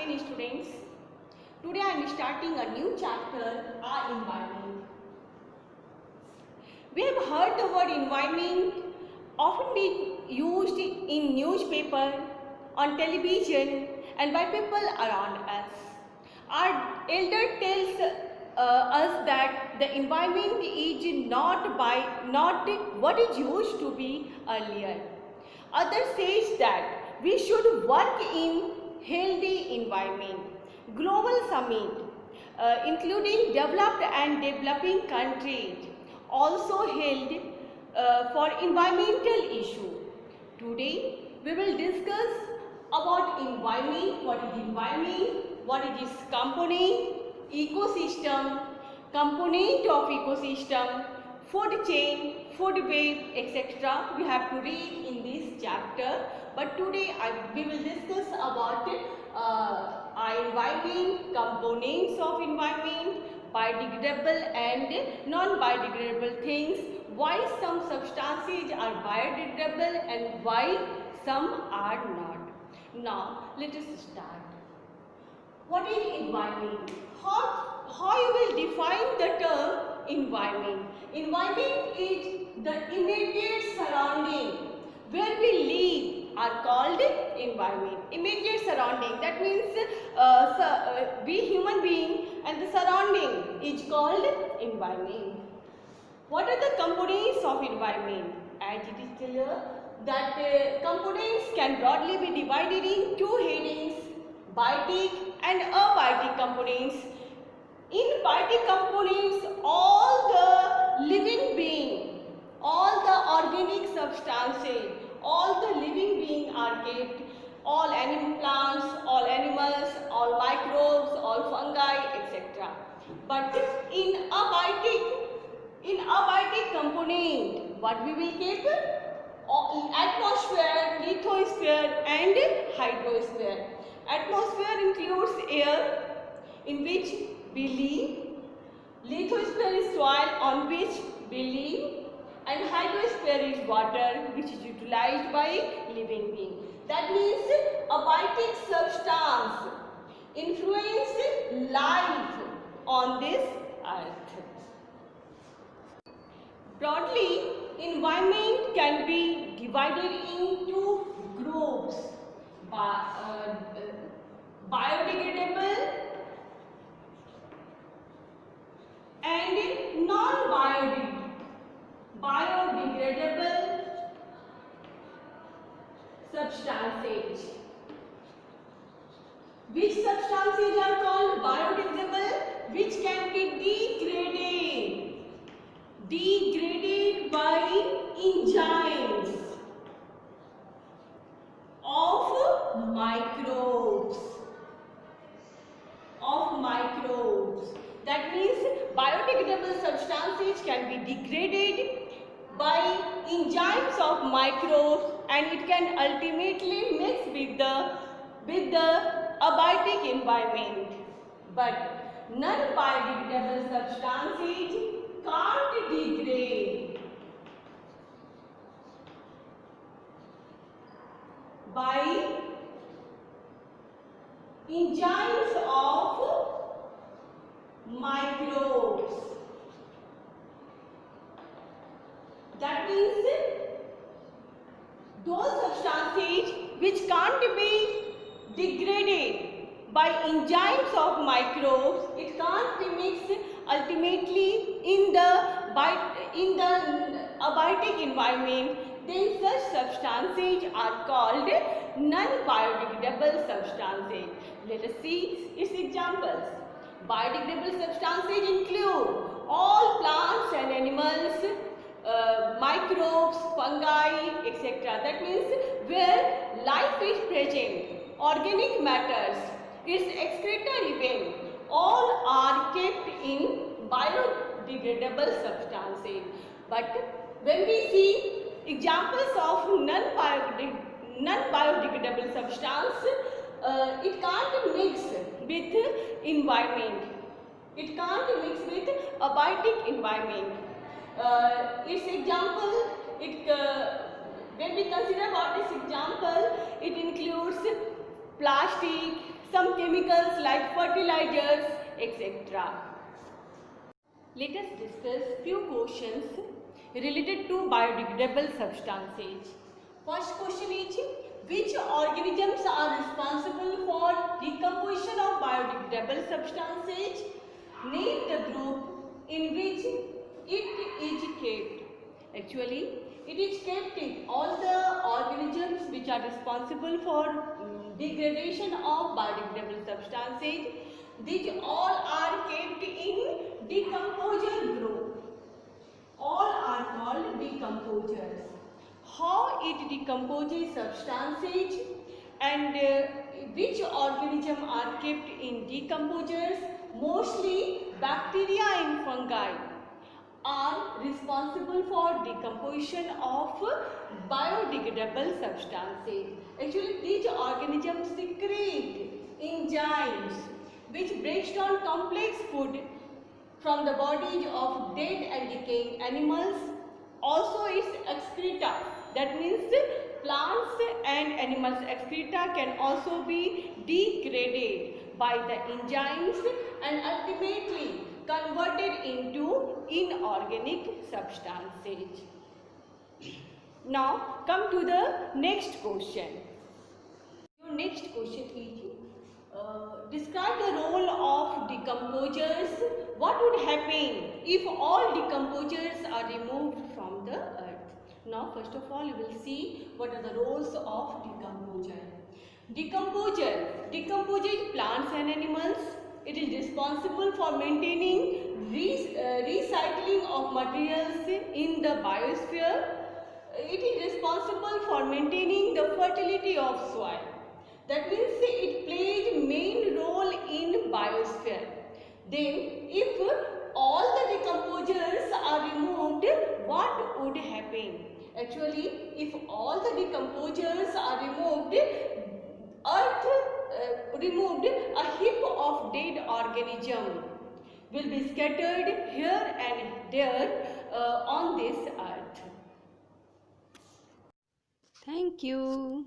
10 students. Today I am starting a new chapter, our environment. We have heard the word environment often be used in newspaper, on television and by people around us. Our elder tells us that the environment is not what it used to be earlier. Others says that we should work in healthy environment. Global summit, including developed and developing countries, also held for environmental issue. Today we will discuss about environment, what is its component, ecosystem, component of ecosystem, food chain, food web, etc. We have to read in this chapter. But today we will discuss about our environment, components of environment, biodegradable and non-biodegradable things, why some substances are biodegradable and why some are not. Now let us start. What is environment? How you will define the term environment? Environment is the immediate surrounding where we live are called environment. Immediate surrounding, that means we human being and the surrounding is called environment. What are the components of environment? As it is clear that components can broadly be divided in two headings, biotic and abiotic components. In biotic components, all the living being, all the organic substances, all the living beings are kept, all animal plants, all animals, all microbes, all fungi, etc. But in abiotic component, what we will keep? Atmosphere, lithosphere and hydrosphere. Atmosphere includes air in which we live, lithosphere is soil on which we live, and hydrosphere is water which is utilized by living beings. That means abiotic substance influence life on this earth. Broadly, environment can be divided into groups: biodegradable and non-biodegradable. Substances. Which substances are called biodegradable? Which can be degraded by enzymes of microbes. That means biodegradable substances can be degraded by enzymes of microbes and it can ultimately mix with the abiotic environment. But non-biodegradable substances can't degrade by enzymes of microbes. That means those substances which can't be degraded by enzymes of microbes, it can't be mixed ultimately in the abiotic environment, then such substances are called non-biodegradable substances. Let us see its examples. Biodegradable substances include all plants and animals, microbes, fungi, etc. That means where life is present, organic matters, its excreta even, all are kept in biodegradable substances. But when we see examples of non-biodegradable substance, it can't mix with environment. It can't mix with abiotic environment. Its example, when we consider about this example, it includes plastic, some chemicals like fertilizers, etc. Let us discuss few questions related to biodegradable substances. First question is, which organisms are responsible for decomposition of biodegradable substances? Name the group in which it is kept. Actually, it is kept in all the organisms which are responsible for degradation of biodegradable substances. These all are kept in decomposer group. All are called decomposers. How it decomposes substances and which organism are kept in decomposers? Mostly bacteria and fungi are responsible for decomposition of biodegradable substances. Actually, these organisms secrete enzymes which breaks down complex food from the bodies of dead and decaying animals. Also, its excreta, that means plants and animals' excreta can also be degraded by the enzymes and ultimately converted into inorganic substances. Now come to the next question. Your next question is, describe the role of decomposers. What would happen if all decomposers are removed from the earth? Now first of all you will see what are the roles of decomposer. Decomposers plants and animals. It is responsible for maintaining recycling of materials in the biosphere. It is responsible for maintaining the fertility of soil. That means it plays main role in biosphere. Then if all the decomposers are removed, what would happen? Actually, if all the decomposers are removed, earth removed, a heap of dead organism will be scattered here and there on this earth. Thank you.